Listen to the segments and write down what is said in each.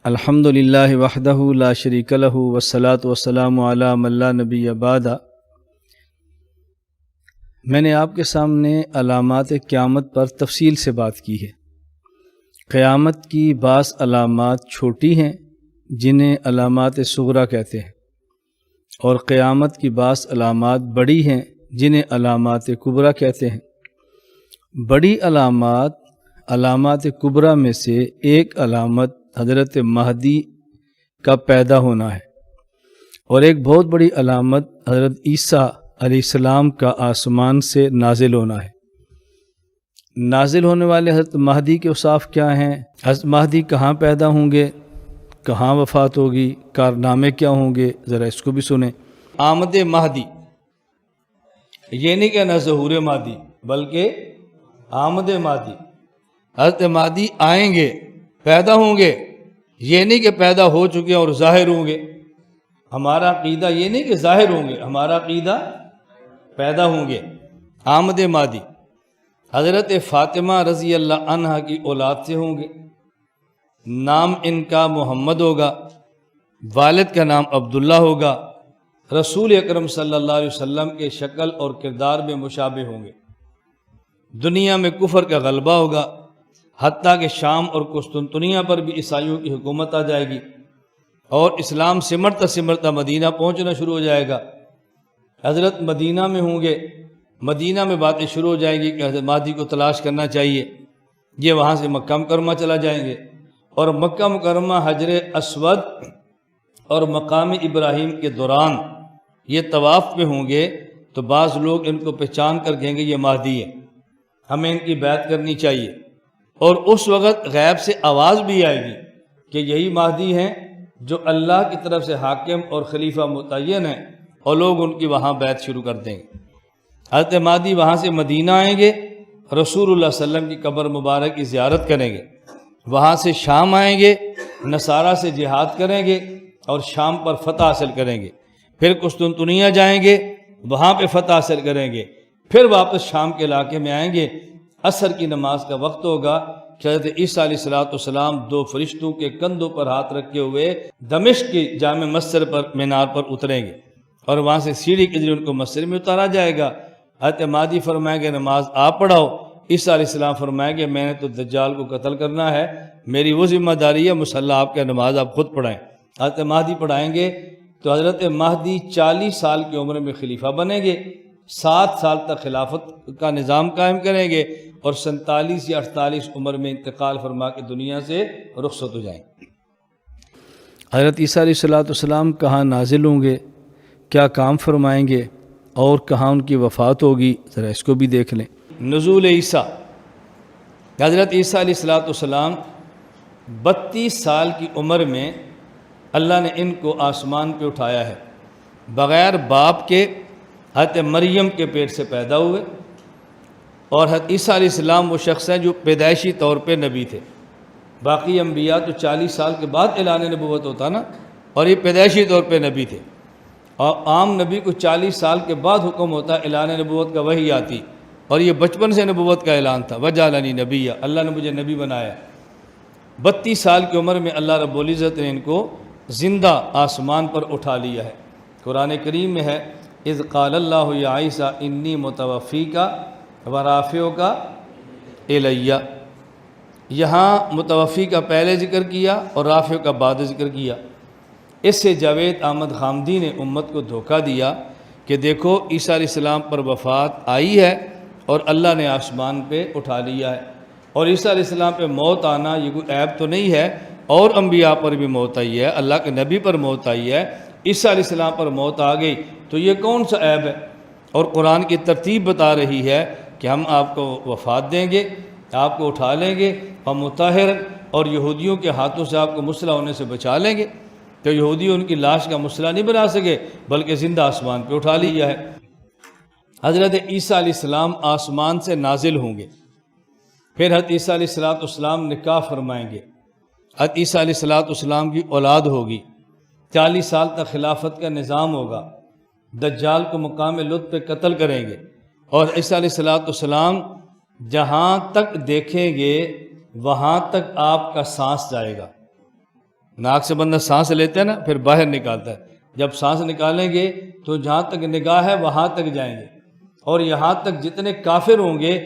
الحمدللہ وحدہ لا شریک لہ والصلاۃ والسلام علی من لا نبی بعد۔ میں نے آپ کے سامنے علامات قیامت پر تفصیل سے بات کی ہے۔ قیامت کی بعض علامات چھوٹی ہیں جنہیں علامات صغریٰ کہتے ہیں، اور قیامت کی بعض علامات بڑی ہیں جنہیں علامات کبریٰ کہتے ہیں۔ بڑی علامات کبریٰ میں سے ایک علامت حضرت مہدی کا پیدا ہونا ہے، اور ایک بہت بڑی علامت حضرت عیسیٰ علیہ السلام کا آسمان سے نازل ہونا ہے۔ نازل ہونے والے حضرت مہدی کے اوصاف کیا ہیں؟ حضرت مہدی کہاں پیدا ہوں گے، کہاں وفات ہوگی، کارنامے کیا ہوں گے، ذرا اس کو بھی سنیں۔ آمد مہدی یہ نہیں کہنا ظہور مہدی، بلکہ آمد مہدی۔ حضرت مہدی آئیں گے، پیدا ہوں گے، یہ نہیں کہ پیدا ہو چکے اور ظاہر ہوں گے۔ ہمارا عقیدہ یہ نہیں کہ ظاہر ہوں گے، ہمارا عقیدہ پیدا ہوں گے۔ آمد مہدی حضرت فاطمہ رضی اللہ عنہ کی اولاد سے ہوں گے۔ نام ان کا محمد ہوگا، والد کا نام عبداللہ ہوگا۔ رسول اکرم صلی اللہ علیہ وسلم کے شکل اور کردار میں مشابہ ہوں گے۔ دنیا میں کفر کا غلبہ ہوگا، حتیٰ کہ شام اور قسطنطنیہ پر بھی عیسائیوں کی حکومت آ جائے گی، اور اسلام سمرتا سمرتا مدینہ پہنچنا شروع ہو جائے گا۔ حضرت مدینہ میں ہوں گے، مدینہ میں باتیں شروع ہو جائیں گی کہ حضرت مہدی کو تلاش کرنا چاہیے۔ یہ وہاں سے مکہ مکرمہ چلا جائیں گے، اور مکہ مکرمہ حجر اسود اور مقام ابراہیم کے دوران یہ طواف پہ ہوں گے، تو بعض لوگ ان کو پہچان کر کہیں گے یہ مہدی ہے، ہمیں ان کی بیعت کرنی چاہیے۔ اور اس وقت غیب سے آواز بھی آئے گی کہ یہی مہدی ہیں جو اللہ کی طرف سے حاکم اور خلیفہ متعین ہیں، اور لوگ ان کی وہاں بیعت شروع کر دیں گے۔ حضرت مہدی وہاں سے مدینہ آئیں گے، رسول اللہ صلی اللہ علیہ وسلم کی قبر مبارک کی زیارت کریں گے۔ وہاں سے شام آئیں گے، نصارہ سے جہاد کریں گے اور شام پر فتح حاصل کریں گے۔ پھر قسطنطنیہ جائیں گے، وہاں پہ فتح حاصل کریں گے۔ پھر واپس شام کے علاقے میں آئیں گے۔ عصر کی نماز کا وقت ہوگا کہ حضرت عیسیٰ علیہ السلام دو فرشتوں کے کندھوں پر ہاتھ رکھے ہوئے دمشق کی جامع مسجد پر مینار پر اتریں گے، اور وہاں سے سیڑھی کے ذریعے ان کو مسجد میں اتارا جائے گا۔ حضرت مہدی فرمائیں گے نماز آپ پڑھاؤ۔ عیسیٰ علیہ السلام فرمائیں گے میں نے تو دجال کو قتل کرنا ہے، میری وہ ذمہ داری ہے، مصلی آپ کے نماز آپ خود پڑھائیں۔ حضرت مہدی پڑھائیں گے تو حضرت مہدی 40 سال کی عمر میں خلیفہ بنیں گے، 7 سال تک خلافت کا نظام قائم کریں گے، اور 47 یا 48 عمر میں انتقال فرما کے دنیا سے رخصت ہو جائیں گے۔ حضرت عیسیٰ علیہ السلام کہاں نازل ہوں گے، کیا کام فرمائیں گے، اور کہاں ان کی وفات ہوگی، ذرا اس کو بھی دیکھ لیں۔ نزول عیسیٰ حضرت عیسیٰ علیہ السلام 32 سال کی عمر میں اللہ نے ان کو آسمان پہ اٹھایا ہے، بغیر باپ کے حضرت مریم کے پیٹ سے پیدا ہوئے۔ اور حضرت عیسیٰ علیہ السلام وہ شخص ہیں جو پیدائشی طور پہ نبی تھے۔ باقی انبیاء تو 40 سال کے بعد اعلان نبوت ہوتا نا، اور یہ پیدائشی طور پہ نبی تھے۔ اور عام نبی کو 40 سال کے بعد حکم ہوتا ہے، اعلان نبوت کا وحی آتی، اور یہ بچپن سے نبوت کا اعلان تھا، وجعلنی نبیّا، اللہ نے مجھے نبی بنایا۔ 32 سال کی عمر میں اللہ رب العزت نے ان کو زندہ آسمان پر اٹھا لیا ہے۔ قرآن کریم میں ہے اذ قال اللہ یا عیسیٰ انی متوفیک ورافعک الیہ۔ یہاں متوفی کا پہلے ذکر کیا اور رافع کا بعد ذکر کیا۔ اس سے جاوید احمد خامدی نے امت کو دھوکہ دیا کہ دیکھو عیسیٰ علیہ السلام پر وفات آئی ہے اور اللہ نے آسمان پہ اٹھا لیا ہے، اور عیسیٰ علیہ السلام پہ موت آنا یہ کوئی عیب تو نہیں ہے، اور انبیاء پر بھی موت آئی ہے، اللہ کے نبی پر موت آئی ہے، عیسیٰ علیہ السلام پر موت آ گئی تو یہ کون سا عیب ہے؟ اور قرآن کی ترتیب بتا رہی ہے کہ ہم آپ کو وفات دیں گے، آپ کو اٹھا لیں گے، اور مطہر اور یہودیوں کے ہاتھوں سے آپ کو مسلح ہونے سے بچا لیں گے۔ تو یہودی ان کی لاش کا مسلح نہیں بنا سکے، بلکہ زندہ آسمان پہ اٹھا لیا ہے۔ حضرت عیسیٰ علیہ السلام آسمان سے نازل ہوں گے، پھر حضرت عیسیٰ علیہ السلام نکاح فرمائیں گے، حضرت عیسیٰ علیہ السلام کی اولاد ہوگی، 40 سال تک خلافت کا نظام ہوگا، دجال کو مقام لط پہ قتل کریں گے، اور عیسیٰ علیہ السلام جہاں تک دیکھیں گے وہاں تک آپ کا سانس جائے گا۔ ناک سے بندہ سانس لیتا ہے نا، پھر باہر نکالتا ہے، جب سانس نکالیں گے تو جہاں تک نگاہ ہے وہاں تک جائیں گے، اور یہاں تک جتنے کافر ہوں گے،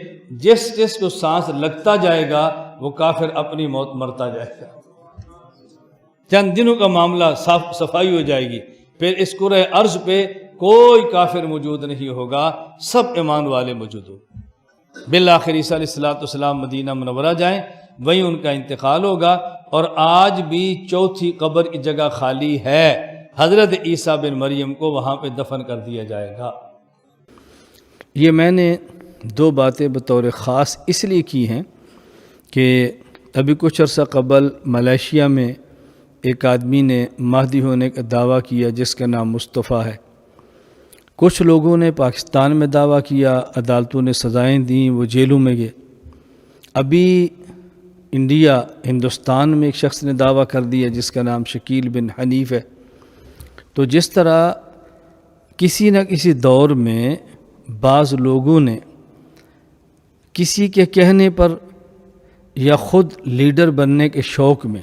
جس کو سانس لگتا جائے گا وہ کافر اپنی موت مرتا جائے گا۔ چند دنوں کا معاملہ صفائی ہو جائے گی، پھر اس کرۂ ارض پہ کوئی کافر موجود نہیں ہوگا، سب ایمان والے موجود ہوں۔ بالآخر عیسیٰ علیہ السلام مدینہ منورہ جائیں، وہیں ان کا انتقال ہوگا، اور آج بھی چوتھی قبر کی جگہ خالی ہے، حضرت عیسیٰ بن مریم کو وہاں پہ دفن کر دیا جائے گا۔ یہ میں نے دو باتیں بطور خاص اس لیے کی ہیں کہ ابھی کچھ عرصہ قبل ملیشیا میں ایک آدمی نے مہدی ہونے کا دعویٰ کیا جس کا نام مصطفیٰ ہے۔ کچھ لوگوں نے پاکستان میں دعویٰ کیا، عدالتوں نے سزائیں دیں، وہ جیلوں میں گئے۔ ابھی ہندوستان میں ایک شخص نے دعویٰ کر دیا جس کا نام شکیل بن حنیف ہے۔ تو جس طرح کسی نہ کسی دور میں بعض لوگوں نے کسی کے کہنے پر یا خود لیڈر بننے کے شوق میں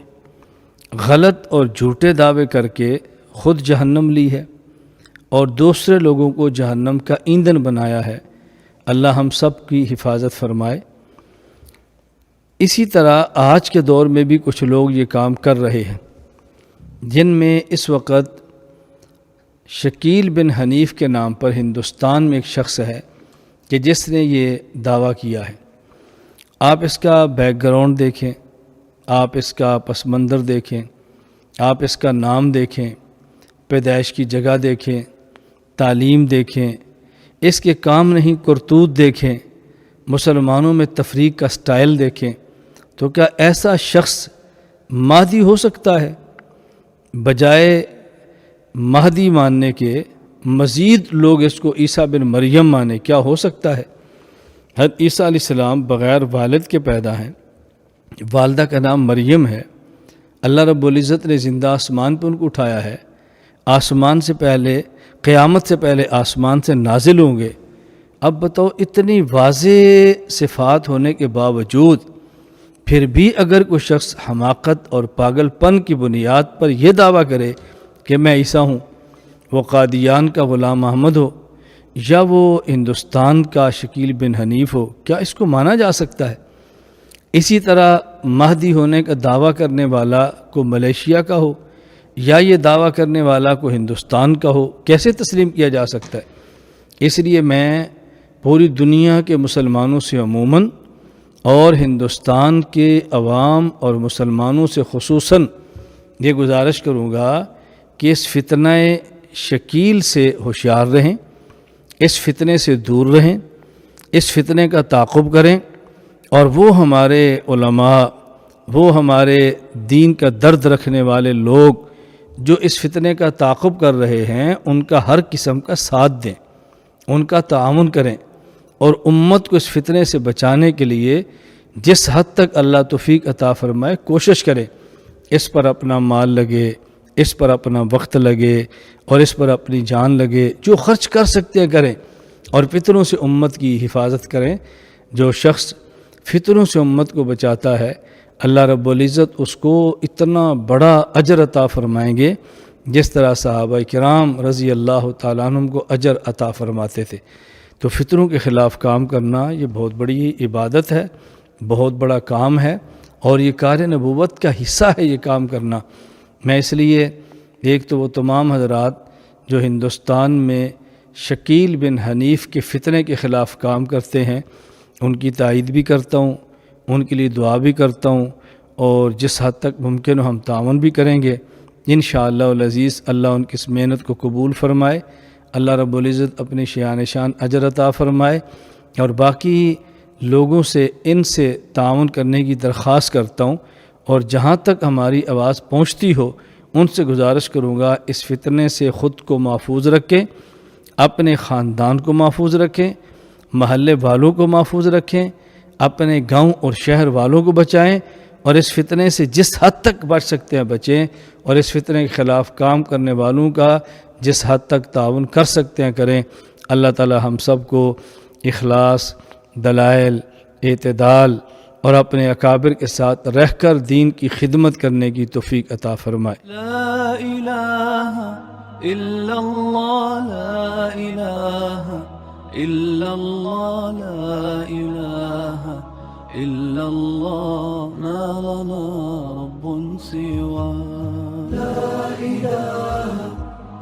غلط اور جھوٹے دعوے کر کے خود جہنم لی ہے اور دوسرے لوگوں کو جہنم کا ایندھن بنایا ہے، اللہ ہم سب کی حفاظت فرمائے۔ اسی طرح آج کے دور میں بھی کچھ لوگ یہ کام کر رہے ہیں، جن میں اس وقت شکیل بن حنیف کے نام پر ہندوستان میں ایک شخص ہے کہ جس نے یہ دعویٰ کیا ہے۔ آپ اس کا بیک گراؤنڈ دیکھیں، آپ اس کا پس منظر دیکھیں، آپ اس کا نام دیکھیں، پیدائش کی جگہ دیکھیں، تعلیم دیکھیں، اس کے کام نہیں کرتوت دیکھیں، مسلمانوں میں تفریق کا سٹائل دیکھیں، تو کیا ایسا شخص مہدی ہو سکتا ہے؟ بجائے مہدی ماننے کے مزید لوگ اس کو عیسیٰ بن مریم مانے، کیا ہو سکتا ہے؟ حضرت عیسیٰ علیہ السلام بغیر والد کے پیدا ہیں، والدہ کا نام مریم ہے، اللہ رب العزت نے زندہ آسمان پہ ان کو اٹھایا ہے، آسمان سے پہلے، قیامت سے پہلے آسمان سے نازل ہوں گے۔ اب بتاؤ، اتنی واضح صفات ہونے کے باوجود پھر بھی اگر کوئی شخص حماقت اور پاگل پن کی بنیاد پر یہ دعویٰ کرے کہ میں عیسیٰ ہوں، وہ قادیان کا غلام احمد ہو یا وہ ہندوستان کا شکیل بن حنیف ہو، کیا اس کو مانا جا سکتا ہے؟ اسی طرح مہدی ہونے کا دعویٰ کرنے والا کو ملیشیا کا ہو یا یہ دعویٰ کرنے والا کو ہندوستان کا ہو، کیسے تسلیم کیا جا سکتا ہے؟ اس لیے میں پوری دنیا کے مسلمانوں سے عموماً اور ہندوستان کے عوام اور مسلمانوں سے خصوصاً یہ گزارش کروں گا کہ اس فتنہ شکیل سے ہوشیار رہیں، اس فتنے سے دور رہیں، اس فتنے کا تعاقب کریں، اور وہ ہمارے علماء، وہ ہمارے دین کا درد رکھنے والے لوگ جو اس فتنے کا تعاقب کر رہے ہیں، ان کا ہر قسم کا ساتھ دیں، ان کا تعاون کریں، اور امت کو اس فتنے سے بچانے کے لیے جس حد تک اللہ توفیق عطا فرمائے کوشش کریں، اس پر اپنا مال لگے، اس پر اپنا وقت لگے، اور اس پر اپنی جان لگے، جو خرچ کر سکتے ہیں کریں، اور فتنوں سے امت کی حفاظت کریں۔ جو شخص فتنوں سے امت کو بچاتا ہے، اللہ رب العزت اس کو اتنا بڑا اجر عطا فرمائیں گے جس طرح صحابہ کرام رضی اللہ تعالیٰ عنہم کو اجر عطا فرماتے تھے۔ تو فتنوں کے خلاف کام کرنا یہ بہت بڑی عبادت ہے، بہت بڑا کام ہے، اور یہ کار نبوت کا حصہ ہے یہ کام کرنا۔ میں اس لیے ایک تو وہ تمام حضرات جو ہندوستان میں شکیل بن حنیف کے فتنے کے خلاف کام کرتے ہیں، ان کی تائید بھی کرتا ہوں، ان کے لیے دعا بھی کرتا ہوں، اور جس حد تک ممکن ہو ہم تعاون بھی کریں گے انشاءاللہ العزیز۔ اللہ ان کی اس محنت کو قبول فرمائے، اللہ رب العزت اپنی شان شان اجر عطا فرمائے، اور باقی لوگوں سے ان سے تعاون کرنے کی درخواست کرتا ہوں، اور جہاں تک ہماری آواز پہنچتی ہو ان سے گزارش کروں گا اس فتنے سے خود کو محفوظ رکھیں، اپنے خاندان کو محفوظ رکھیں، محلے والوں کو محفوظ رکھیں، اپنے گاؤں اور شہر والوں کو بچائیں، اور اس فتنے سے جس حد تک بچ سکتے ہیں بچیں، اور اس فتنے کے خلاف کام کرنے والوں کا جس حد تک تعاون کر سکتے ہیں کریں۔ اللہ تعالی ہم سب کو اخلاص، دلائل، اعتدال اور اپنے اکابر کے ساتھ رہ کر دین کی خدمت کرنے کی توفیق عطا فرمائے۔ لا الہ الا اللہ، لا الہ الا اللہ، لا الہ الا اللہ، ما لنا رب سواه، لا الہ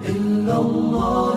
الا اللہ،